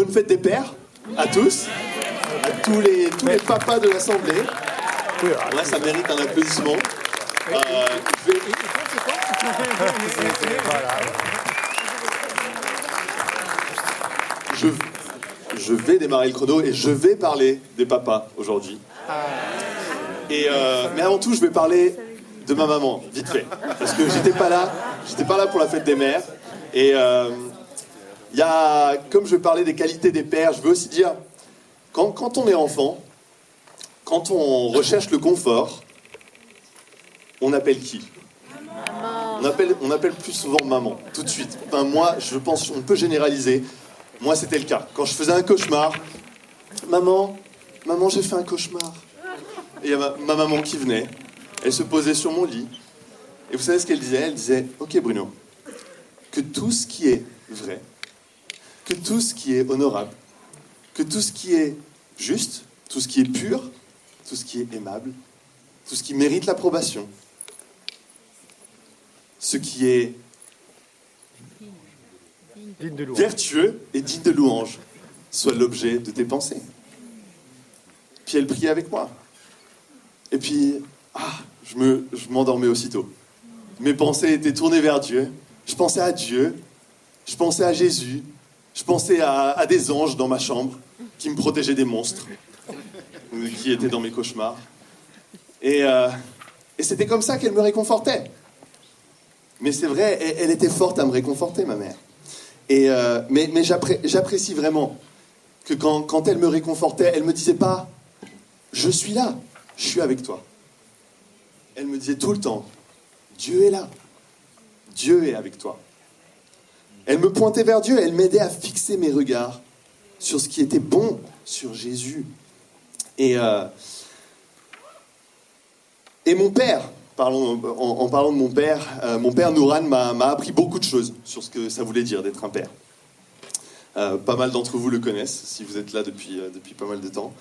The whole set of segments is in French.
Bonne fête des pères à tous, à tous les papas de l'Assemblée. Là, ça mérite un applaudissement. Je vais démarrer le chrono et je vais parler des papas aujourd'hui. Mais avant tout, je vais parler de ma maman, vite fait. Parce que j'étais pas là pour la fête des mères. Et comme je vais parler des qualités des pères, je veux aussi dire, quand on est enfant, quand on recherche le confort, on appelle qui ? On appelle plus souvent maman, tout de suite. Enfin, moi, je pense qu'on peut généraliser. Moi, c'était le cas. Quand je faisais un cauchemar, maman, j'ai fait un cauchemar. Et il y a ma maman qui venait. Elle se posait sur mon lit. Et vous savez ce qu'elle disait ? Elle disait, ok Bruno, que tout ce qui est vrai, que tout ce qui est honorable, que tout ce qui est juste, tout ce qui est pur, tout ce qui est aimable, tout ce qui mérite l'approbation, ce qui est vertueux et digne de louange, soit l'objet de tes pensées. Puis elle priait avec moi. Et puis, je m'endormais aussitôt. Mes pensées étaient tournées vers Dieu. Je pensais à Dieu. Je pensais à Jésus. Je pensais à des anges dans ma chambre qui me protégeaient des monstres qui étaient dans mes cauchemars. Et c'était comme ça qu'elle me réconfortait. Mais c'est vrai, elle était forte à me réconforter, ma mère. Mais j'apprécie vraiment que quand elle me réconfortait, elle me disait pas « Je suis là, je suis avec toi ». Elle me disait tout le temps « Dieu est là, Dieu est avec toi ». Elle me pointait vers Dieu, elle m'aidait à fixer mes regards sur ce qui était bon, sur Jésus. Et mon père, en parlant de mon père Nouran m'a appris beaucoup de choses sur ce que ça voulait dire d'être un père. Pas mal d'entre vous le connaissent, si vous êtes là depuis pas mal de temps.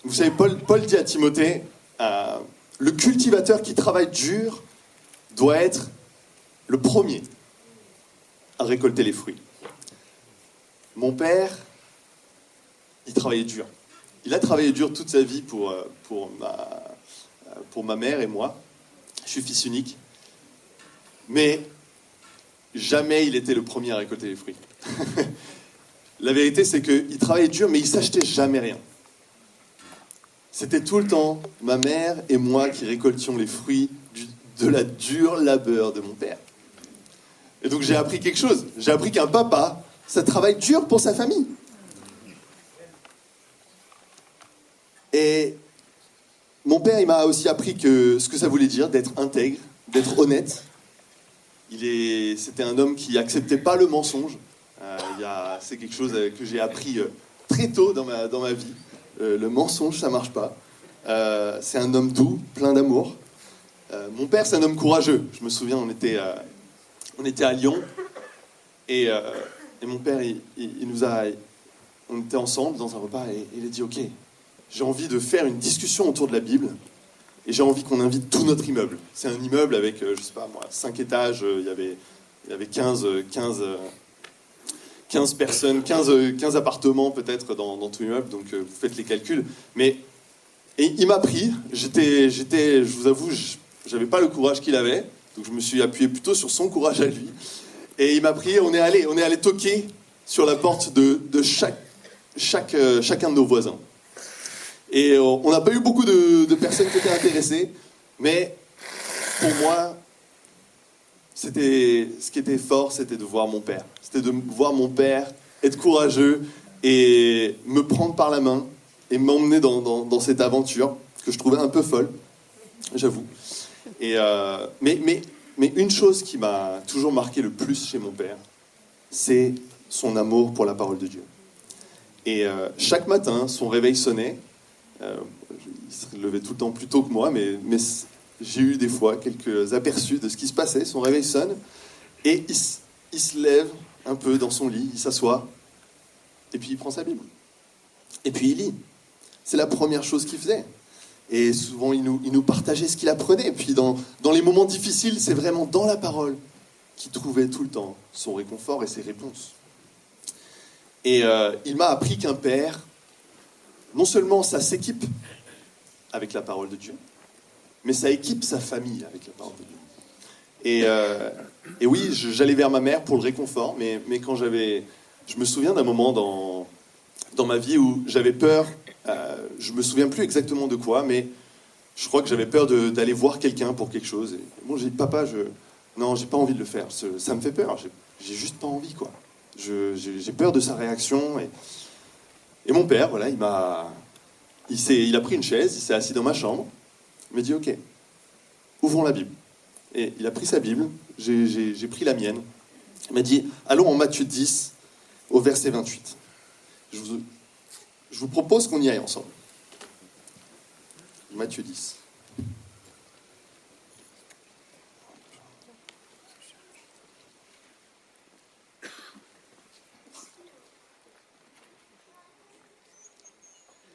Vous savez, Paul dit à Timothée, le cultivateur qui travaille dur doit être le premier à récolter les fruits. Mon père, il travaillait dur. Il a travaillé dur toute sa vie pour ma mère et moi. Je suis fils unique. Mais jamais il était le premier à récolter les fruits. La vérité, c'est qu'il travaillait dur, mais il s'achetait jamais rien. C'était tout le temps ma mère et moi qui récoltions les fruits de la dure labeur de mon père. Et donc j'ai appris quelque chose. J'ai appris qu'un papa, ça travaille dur pour sa famille. Et mon père, il m'a aussi appris ce que ça voulait dire d'être intègre, d'être honnête. C'était un homme qui acceptait pas le mensonge. C'est quelque chose que j'ai appris très tôt dans ma vie. Le mensonge, ça marche pas. C'est un homme doux, plein d'amour. Mon père, c'est un homme courageux. Je me souviens, on était à Lyon et mon père, on était ensemble dans un repas et il a dit « Ok, j'ai envie de faire une discussion autour de la Bible et j'ai envie qu'on invite tout notre immeuble. » C'est un immeuble avec, 5 étages, il y avait 15 personnes, 15 appartements peut-être dans tout l'immeuble, donc vous faites les calculs. Et il m'a pris, je vous avoue, j'avais pas le courage qu'il avait, donc je me suis appuyé plutôt sur son courage à lui. Et il m'a pris, on est allé toquer sur la porte de chacun de nos voisins. Et on n'a pas eu beaucoup de personnes qui étaient intéressées, mais pour moi, ce qui était fort, c'était de voir mon père. C'était de voir mon père être courageux et me prendre par la main et m'emmener dans cette aventure que je trouvais un peu folle, j'avoue. Mais une chose qui m'a toujours marqué le plus chez mon père, c'est son amour pour la parole de Dieu. Et chaque matin, son réveil sonnait. Il se levait tout le temps plus tôt que moi, mais j'ai eu des fois quelques aperçus de ce qui se passait. Son réveil sonne et il se lève un peu dans son lit, il s'assoit et puis il prend sa Bible. Et puis il lit. C'est la première chose qu'il faisait. Et souvent, il nous partageait ce qu'il apprenait. Et puis dans les moments difficiles, c'est vraiment dans la parole qu'il trouvait tout le temps son réconfort et ses réponses. Et il m'a appris qu'un père, non seulement ça s'équipe avec la parole de Dieu, mais ça équipe sa famille avec la parole de Dieu. Et oui, j'allais vers ma mère pour le réconfort, mais quand je me souviens d'un moment dans ma vie où j'avais peur, je me souviens plus exactement de quoi, mais je crois que j'avais peur d'aller voir quelqu'un pour quelque chose. Et bon, j'ai dit, papa, non, j'ai pas envie de le faire, ça me fait peur, j'ai juste pas envie, quoi. J'ai peur de sa réaction. Et mon père, voilà, il a pris une chaise, il s'est assis dans ma chambre, il m'a dit, ok, ouvrons la Bible. Et il a pris sa Bible, j'ai pris la mienne. Il m'a dit, allons en Matthieu 10, au verset 28. Je vous propose qu'on y aille ensemble. Matthieu 10.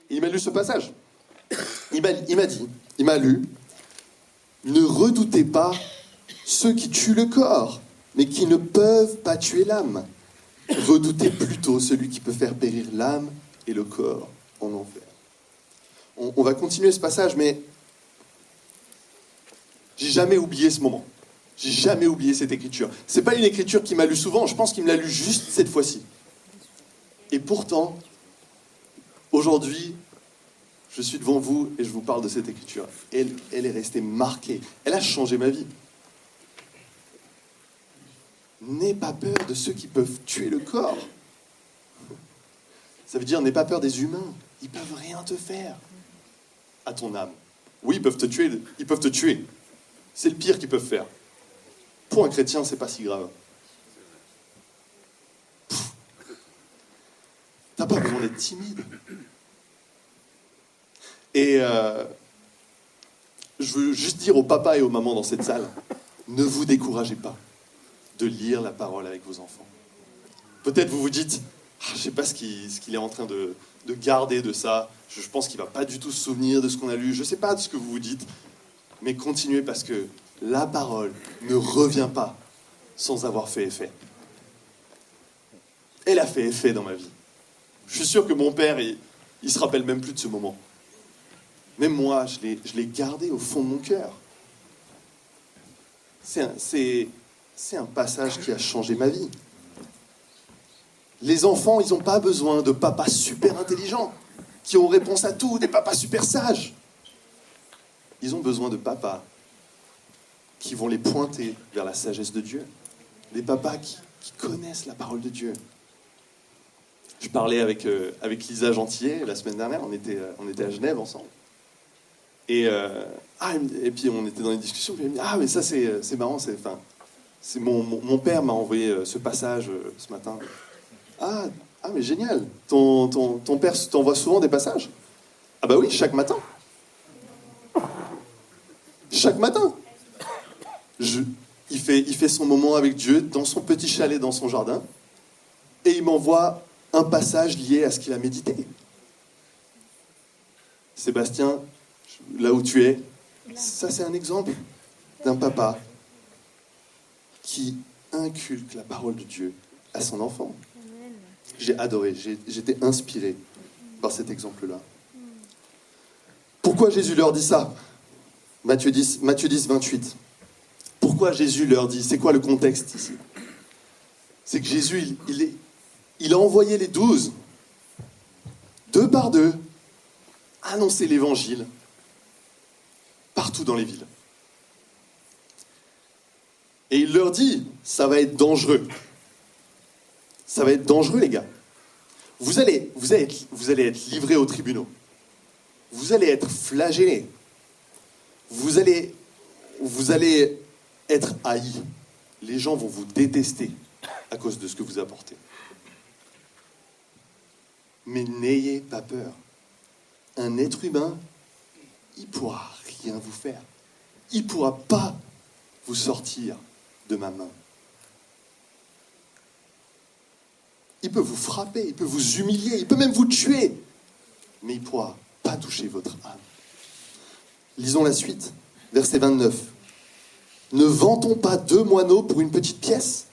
Il m'a lu ce passage. Il m'a lu, ne redoutez pas ceux qui tuent le corps, mais qui ne peuvent pas tuer l'âme. Redoutez plutôt celui qui peut faire périr l'âme et le corps en enfer. On va continuer ce passage, mais j'ai jamais oublié ce moment. J'ai jamais oublié cette écriture. C'est pas une écriture qui m'a lu souvent, je pense qu'il me l'a lu juste cette fois-ci. Et pourtant, aujourd'hui, je suis devant vous et je vous parle de cette écriture. Elle est restée marquée. Elle a changé ma vie. N'aie pas peur de ceux qui peuvent tuer le corps. Ça veut dire, n'aie pas peur des humains. Ils peuvent rien te faire à ton âme. Oui, ils peuvent te tuer. C'est le pire qu'ils peuvent faire. Pour un chrétien, c'est pas si grave. T'as pas besoin d'être timide. Et je veux juste dire aux papas et aux mamans dans cette salle, ne vous découragez pas de lire la parole avec vos enfants. Peut-être vous vous dites, je ne sais pas ce qu'il est en train de garder de ça, je pense qu'il ne va pas du tout se souvenir de ce qu'on a lu, je ne sais pas de ce que vous vous dites, mais continuez parce que la parole ne revient pas sans avoir fait effet. Elle a fait effet dans ma vie. Je suis sûr que mon père, il se rappelle même plus de ce moment. Même moi, je l'ai gardé au fond de mon cœur. C'est un passage qui a changé ma vie. Les enfants, ils n'ont pas besoin de papas super intelligents, qui ont réponse à tout, des papas super sages. Ils ont besoin de papas qui vont les pointer vers la sagesse de Dieu. Des papas qui connaissent la parole de Dieu. Je parlais avec Lisa Gentillet la semaine dernière, on était à Genève ensemble. Et puis on était dans une discussion, puis elle me dit, mais ça c'est marrant, c'est mon père m'a envoyé ce passage ce matin. Mais génial, ton père t'envoie souvent des passages? Ah bah oui, chaque matin. Chaque matin. Il fait son moment avec Dieu dans son petit chalet dans son jardin, et il m'envoie un passage lié à ce qu'il a médité. Sébastien, là où tu es, ça c'est un exemple d'un papa qui inculque la parole de Dieu à son enfant. J'ai adoré, j'étais inspiré par cet exemple-là. Pourquoi Jésus leur dit ça? Matthieu 10, 28. Pourquoi Jésus leur dit? C'est quoi le contexte ici? C'est que Jésus, il a envoyé les 12, 2 par 2, annoncer l'évangile partout dans les villes. Et il leur dit, ça va être dangereux. Ça va être dangereux, les gars. Vous allez être livrés aux tribunaux. Vous allez être flagellés. Vous allez être haïs. Les gens vont vous détester à cause de ce que vous apportez. Mais n'ayez pas peur. Un être humain, il ne pourra rien vous faire. Il ne pourra pas vous sortir de ma main. Il peut vous frapper, il peut vous humilier, il peut même vous tuer. Mais il ne pourra pas toucher votre âme. Lisons la suite, verset 29. Ne vend-on pas 2 moineaux pour une petite pièce?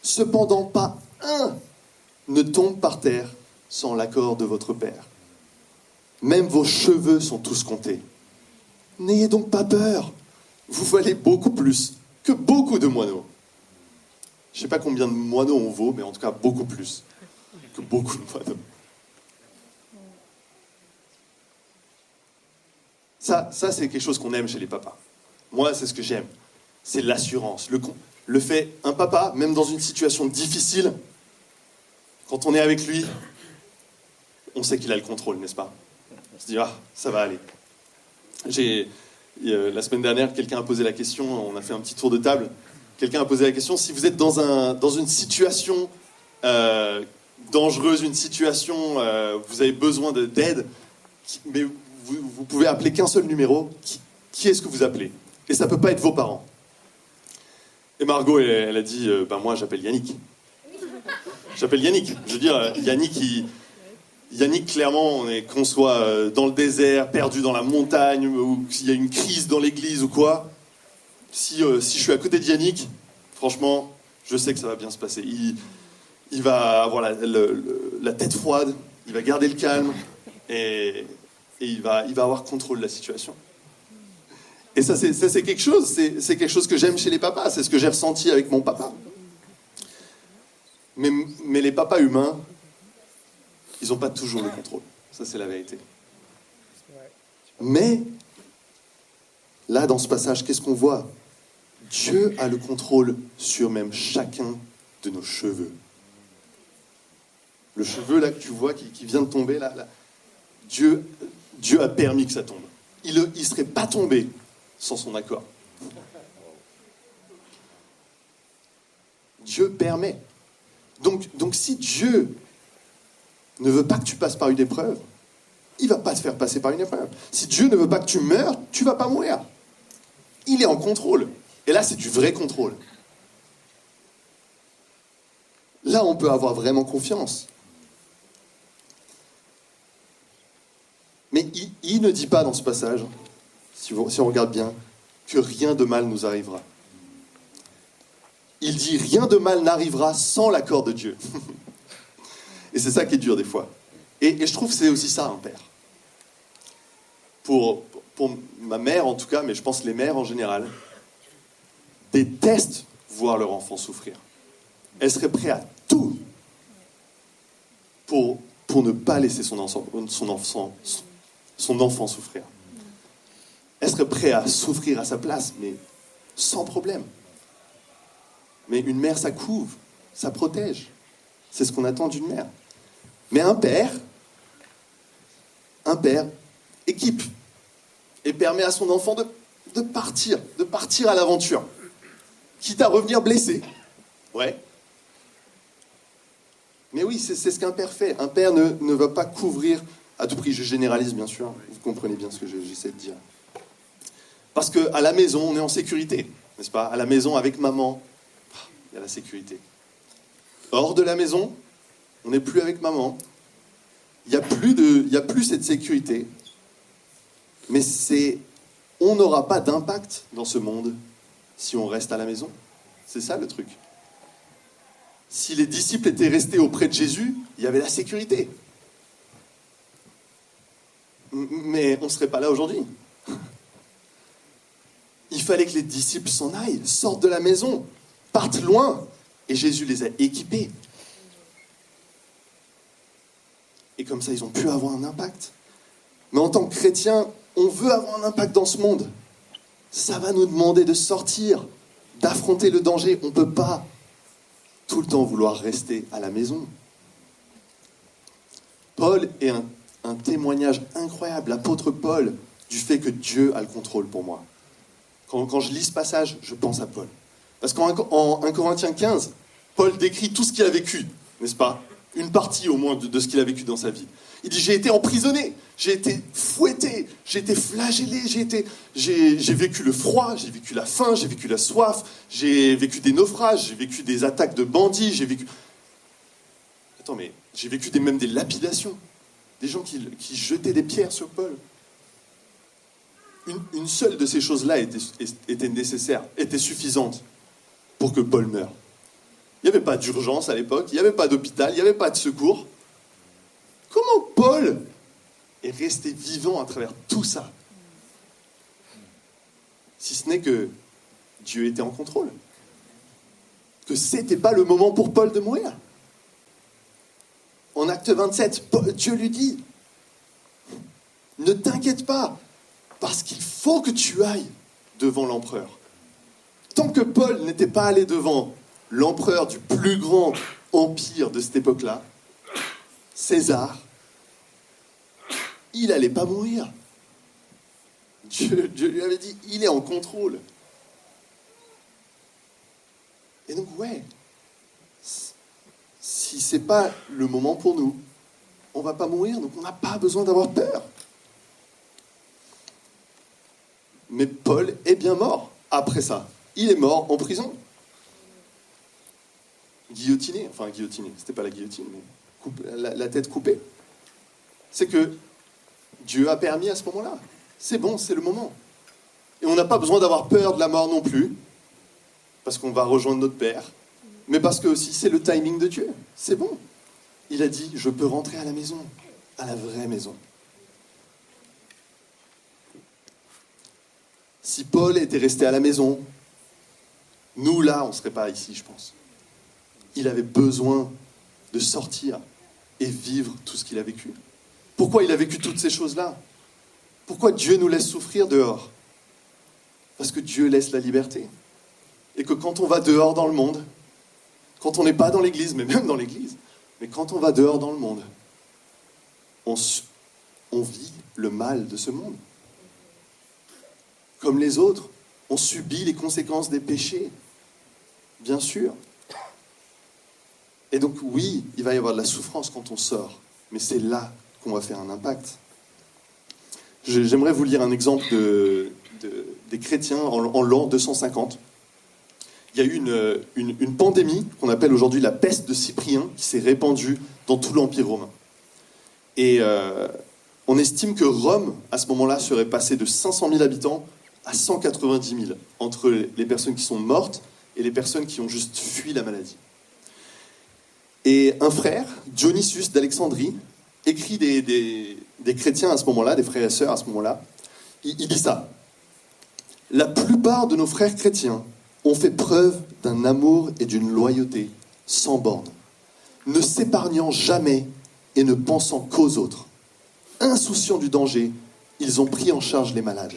Cependant pas un ne tombe par terre sans l'accord de votre Père. Même vos cheveux sont tous comptés. N'ayez donc pas peur. Vous valez beaucoup plus que beaucoup de moineaux. Je ne sais pas combien de moineaux on vaut, mais en tout cas beaucoup plus que beaucoup de moineaux. Ça c'est quelque chose qu'on aime chez les papas. Moi, c'est ce que j'aime. C'est l'assurance. Le fait, un papa, même dans une situation difficile, quand on est avec lui, on sait qu'il a le contrôle, n'est-ce pas? On se dit, ah, ça va aller. La semaine dernière, quelqu'un a posé la question, on a fait un petit tour de table, quelqu'un a posé la question, si vous êtes dans une situation dangereuse, une situation, vous avez besoin d'aide, mais vous pouvez appeler qu'un seul numéro, qui est-ce que vous appelez? Et ça ne peut pas être vos parents. Et Margot, elle a dit, moi j'appelle Yannick. J'appelle Yannick. Je veux dire, Yannick, clairement, qu'on soit dans le désert, perdu dans la montagne, ou s'il y a une crise dans l'église ou quoi, si je suis à côté de Yannick, franchement, je sais que ça va bien se passer. Il va avoir la tête froide, il va garder le calme, et il va avoir contrôle de la situation. Et ça, c'est quelque chose, c'est quelque chose que j'aime chez les papas, c'est ce que j'ai ressenti avec mon papa. Mais les papas humains, ils n'ont pas toujours le contrôle. Ça, c'est la vérité. Mais, là, dans ce passage, qu'est-ce qu'on voit? Dieu a le contrôle sur même chacun de nos cheveux. Le cheveu, là, que tu vois, qui vient de tomber, là. Dieu a permis que ça tombe. Il ne serait pas tombé sans son accord. Dieu permet. Donc si Dieu ne veut pas que tu passes par une épreuve, il ne va pas te faire passer par une épreuve. Si Dieu ne veut pas que tu meurs, tu ne vas pas mourir. Il est en contrôle. Et là, c'est du vrai contrôle. Là, on peut avoir vraiment confiance. Mais il ne dit pas dans ce passage, si on regarde bien, que rien de mal nous arrivera. Il dit rien de mal n'arrivera sans l'accord de Dieu. Et c'est ça qui est dur des fois. Et je trouve que c'est aussi ça un père. Pour ma mère en tout cas, mais je pense les mères en général, détestent voir leur enfant souffrir. Elles seraient prêtes à tout pour ne pas laisser son enfant souffrir. Elle serait prête à souffrir à sa place, mais sans problème. Mais une mère, ça couvre, ça protège. C'est ce qu'on attend d'une mère. Mais un père équipe et permet à son enfant de partir à l'aventure, quitte à revenir blessé. Ouais. Mais oui, c'est ce qu'un père fait. Un père ne va pas couvrir à tout prix. Je généralise, bien sûr. Vous comprenez bien ce que j'essaie de dire. Parce qu'à la maison, on est en sécurité, n'est-ce pas? À la maison, avec maman, il y a la sécurité. Hors de la maison, on n'est plus avec maman. Il n'y a plus cette sécurité. Mais on n'aura pas d'impact dans ce monde si on reste à la maison. C'est ça le truc. Si les disciples étaient restés auprès de Jésus, il y avait la sécurité. Mais on ne serait pas là aujourd'hui. Il fallait que les disciples s'en aillent, sortent de la maison, partent loin. Et Jésus les a équipés. Et comme ça, ils ont pu avoir un impact. Mais en tant que chrétiens, on veut avoir un impact dans ce monde. Ça va nous demander de sortir, d'affronter le danger. On ne peut pas tout le temps vouloir rester à la maison. Paul est un témoignage incroyable, l'apôtre Paul, du fait que Dieu a le contrôle pour moi. Quand je lis ce passage, je pense à Paul. Parce qu'en 1 Corinthiens 15, Paul décrit tout ce qu'il a vécu, n'est-ce pas? Une partie au moins de ce qu'il a vécu dans sa vie. Il dit, j'ai été emprisonné, j'ai été fouetté, j'ai été flagellé, j'ai vécu le froid, j'ai vécu la faim, j'ai vécu la soif, j'ai vécu des naufrages, j'ai vécu des attaques de bandits, j'ai vécu même des lapidations. Des gens qui jetaient des pierres sur Paul. Une seule de ces choses-là était nécessaire, était suffisante pour que Paul meure. Il n'y avait pas d'urgence à l'époque, il n'y avait pas d'hôpital, il n'y avait pas de secours. Comment Paul est resté vivant à travers tout ça? Si ce n'est que Dieu était en contrôle. Que c'était pas le moment pour Paul de mourir. En acte 27, Dieu lui dit, ne t'inquiète pas, parce qu'il faut que tu ailles devant l'empereur. Tant que Paul n'était pas allé devant l'empereur du plus grand empire de cette époque-là, César, il n'allait pas mourir. Dieu lui avait dit, il est en contrôle. Et donc, ouais, si c'est pas le moment pour nous, on va pas mourir, donc on n'a pas besoin d'avoir peur. Mais Paul est bien mort après ça. Il est mort en prison. Guillotiné, c'était pas la guillotine, mais la tête coupée. C'est que Dieu a permis à ce moment-là. C'est bon, c'est le moment. Et on n'a pas besoin d'avoir peur de la mort non plus, parce qu'on va rejoindre notre Père, mais parce que aussi c'est le timing de Dieu. C'est bon. Il a dit, je peux rentrer à la maison, à la vraie maison. Si Paul était resté à la maison, nous là, on ne serait pas ici, je pense. Il avait besoin de sortir et vivre tout ce qu'il a vécu. Pourquoi il a vécu toutes ces choses-là? Pourquoi Dieu nous laisse souffrir dehors? Parce que Dieu laisse la liberté. Et que quand on va dehors dans le monde, quand on n'est pas dans l'église, mais même dans l'église, mais quand on va dehors dans le monde, on vit le mal de ce monde. Comme les autres, on subit les conséquences des péchés, bien sûr. Et donc oui, il va y avoir de la souffrance quand on sort, mais c'est là qu'on va faire un impact. J'aimerais vous lire un exemple des chrétiens en l'an 250. Il y a eu une pandémie qu'on appelle aujourd'hui la peste de Cyprien qui s'est répandue dans tout l'Empire romain. Et on estime que Rome, à ce moment-là, serait passée de 500 000 habitants à 190 000, entre les personnes qui sont mortes et les personnes qui ont juste fui la maladie. Et un frère, Dionysius d'Alexandrie, écrit des chrétiens à ce moment-là, des frères et sœurs à ce moment-là. Il dit ça. La plupart de nos frères chrétiens ont fait preuve d'un amour et d'une loyauté sans borne, ne s'épargnant jamais et ne pensant qu'aux autres. Insouciants du danger, ils ont pris en charge les malades,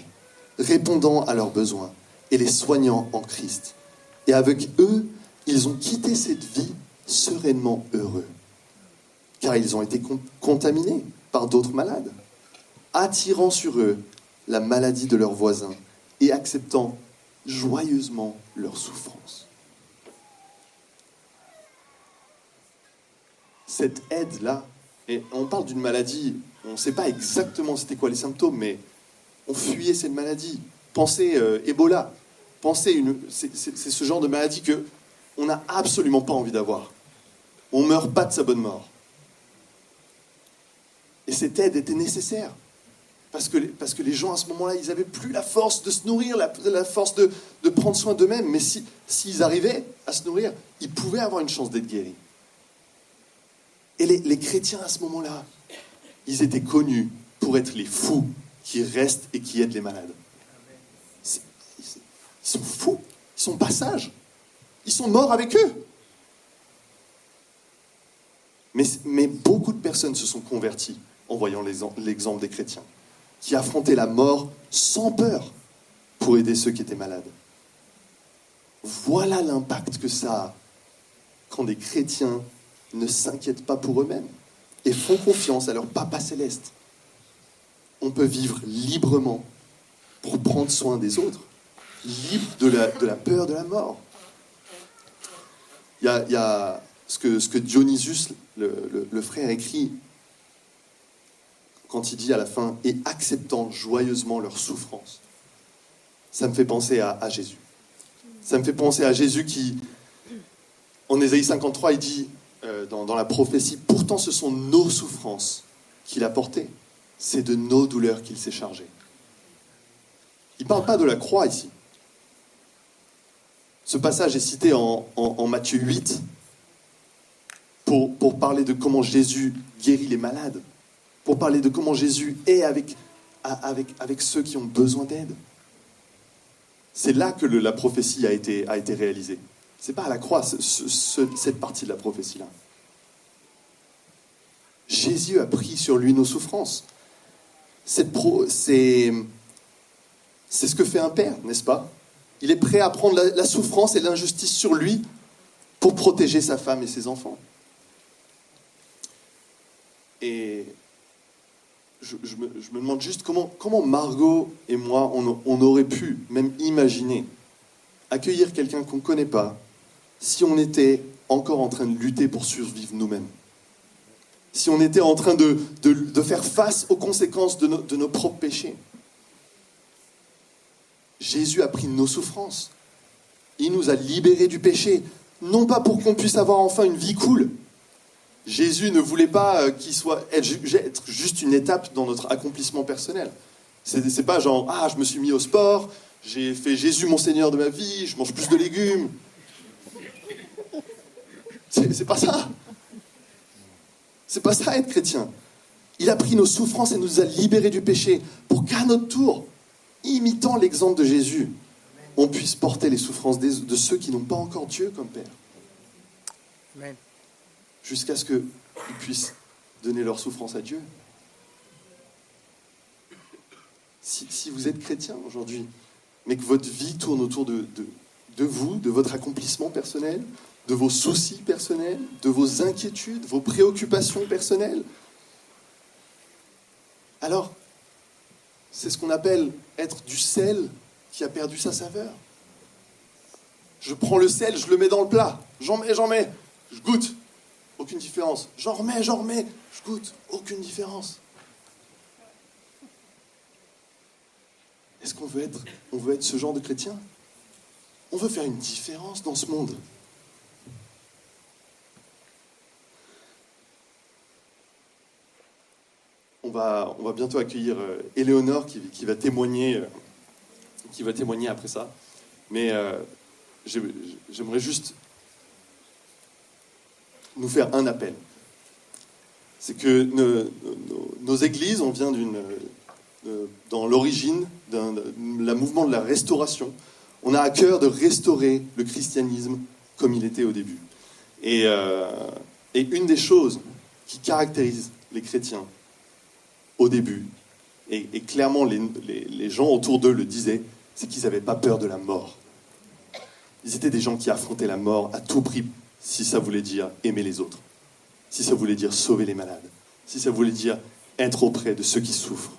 répondant à leurs besoins et les soignant en Christ. Et avec eux, ils ont quitté cette vie sereinement heureux, car ils ont été contaminés par d'autres malades, attirant sur eux la maladie de leurs voisins et acceptant joyeusement leur souffrance. Cette aide-là, et on parle d'une maladie, on ne sait pas exactement c'était quoi les symptômes, mais on fuyait cette maladie. Pensez Ebola, c'est ce genre de maladie qu'on n'a absolument pas envie d'avoir. On ne meurt pas de sa bonne mort. Et cette aide était nécessaire. Parce que les gens, à ce moment-là, ils n'avaient plus la force de se nourrir, la force de prendre soin d'eux-mêmes. Mais s'ils arrivaient à se nourrir, ils pouvaient avoir une chance d'être guéris. Et les chrétiens, à ce moment-là, ils étaient connus pour être les fous qui restent et qui aident les malades. Ils sont fous, ils sont pas sages. Ils sont morts avec eux. Mais beaucoup de personnes se sont converties en voyant l'exemple des chrétiens, qui affrontaient la mort sans peur pour aider ceux qui étaient malades. Voilà l'impact que ça a quand des chrétiens ne s'inquiètent pas pour eux-mêmes et font confiance à leur Papa céleste. On peut vivre librement pour prendre soin des autres, libre de la peur de la mort. Il y a ce que Dionysius, le frère, écrit quand il dit à la fin « et acceptant joyeusement leur souffrance ». Ça me fait penser à Jésus. Ça me fait penser à Jésus qui, en Ésaïe 53, il dit dans la prophétie « Pourtant ce sont nos souffrances qu'il a portées, c'est de nos douleurs qu'il s'est chargé ». Il ne parle pas de la croix ici. Ce passage est cité en Matthieu 8 pour parler de comment Jésus guérit les malades, pour parler de comment Jésus est avec ceux qui ont besoin d'aide. C'est là que la prophétie a été réalisée. C'est pas à la croix, cette partie de la prophétie-là. Jésus a pris sur lui nos souffrances. C'est ce que fait un père, n'est-ce pas? Il est prêt à prendre la souffrance et l'injustice sur lui pour protéger sa femme et ses enfants. Et je me demande juste comment Margot et moi, on aurait pu même imaginer accueillir quelqu'un qu'on ne connaît pas si on était encore en train de lutter pour survivre nous-mêmes. Si on était en train de faire face aux conséquences de nos propres péchés. Jésus a pris nos souffrances. Il nous a libérés du péché, non pas pour qu'on puisse avoir enfin une vie cool. Jésus ne voulait pas être juste une étape dans notre accomplissement personnel. C'est pas genre, je me suis mis au sport, j'ai fait Jésus mon Seigneur de ma vie, je mange plus de légumes. C'est pas ça. C'est pas ça être chrétien. Il a pris nos souffrances et nous a libérés du péché pour qu'à notre tour, imitant l'exemple de Jésus, on puisse porter les souffrances de ceux qui n'ont pas encore Dieu comme Père. Amen. Jusqu'à ce qu'ils puissent donner leur souffrance à Dieu. Si vous êtes chrétien aujourd'hui, mais que votre vie tourne autour de vous, de votre accomplissement personnel, de vos soucis personnels, de vos inquiétudes, vos préoccupations personnelles, alors, c'est ce qu'on appelle être du sel qui a perdu sa saveur. Je prends le sel, je le mets dans le plat. J'en mets, je goûte. Aucune différence. J'en remets, je goûte. Aucune différence. Est-ce qu'on veut être ce genre de chrétien? On veut faire une différence dans ce monde. On va bientôt accueillir Éléonore qui va témoigner après ça. Mais j'aimerais juste nous faire un appel. C'est que nos églises, on vient dans l'origine d'un mouvement de la restauration. On a à cœur de restaurer le christianisme comme il était au début. Et une des choses qui caractérise les chrétiens au début, et clairement les gens autour d'eux le disaient, c'est qu'ils n'avaient pas peur de la mort. Ils étaient des gens qui affrontaient la mort à tout prix, si ça voulait dire aimer les autres, si ça voulait dire sauver les malades, si ça voulait dire être auprès de ceux qui souffrent.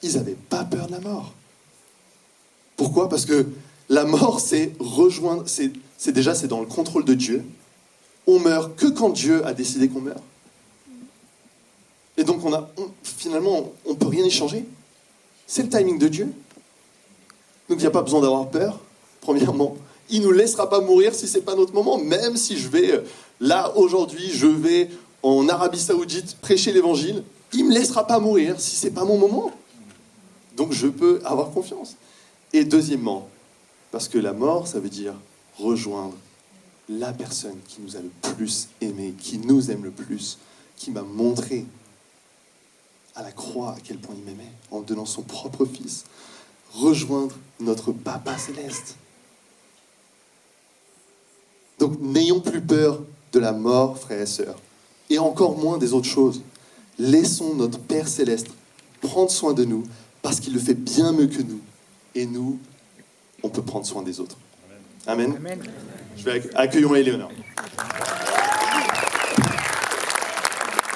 Ils n'avaient pas peur de la mort. Pourquoi? Parce que la mort, c'est rejoindre, c'est dans le contrôle de Dieu. On meurt que quand Dieu a décidé qu'on meurt. Et donc finalement, on ne peut rien y changer. C'est le timing de Dieu. Donc il n'y a pas besoin d'avoir peur, premièrement. Il ne nous laissera pas mourir si ce n'est pas notre moment. Même si aujourd'hui, je vais en Arabie Saoudite prêcher l'évangile, il ne me laissera pas mourir si ce n'est pas mon moment. Donc je peux avoir confiance. Et deuxièmement, parce que la mort, ça veut dire rejoindre la personne qui nous a le plus aimé, qui nous aime le plus, qui m'a montré à la croix à quel point il m'aimait, en donnant son propre fils. Rejoindre notre Papa céleste. Donc n'ayons plus peur de la mort, frères et sœurs, et encore moins des autres choses. Laissons notre Père céleste prendre soin de nous, parce qu'il le fait bien mieux que nous. Et nous, on peut prendre soin des autres. Amen. Amen. Accueillons Éléonore.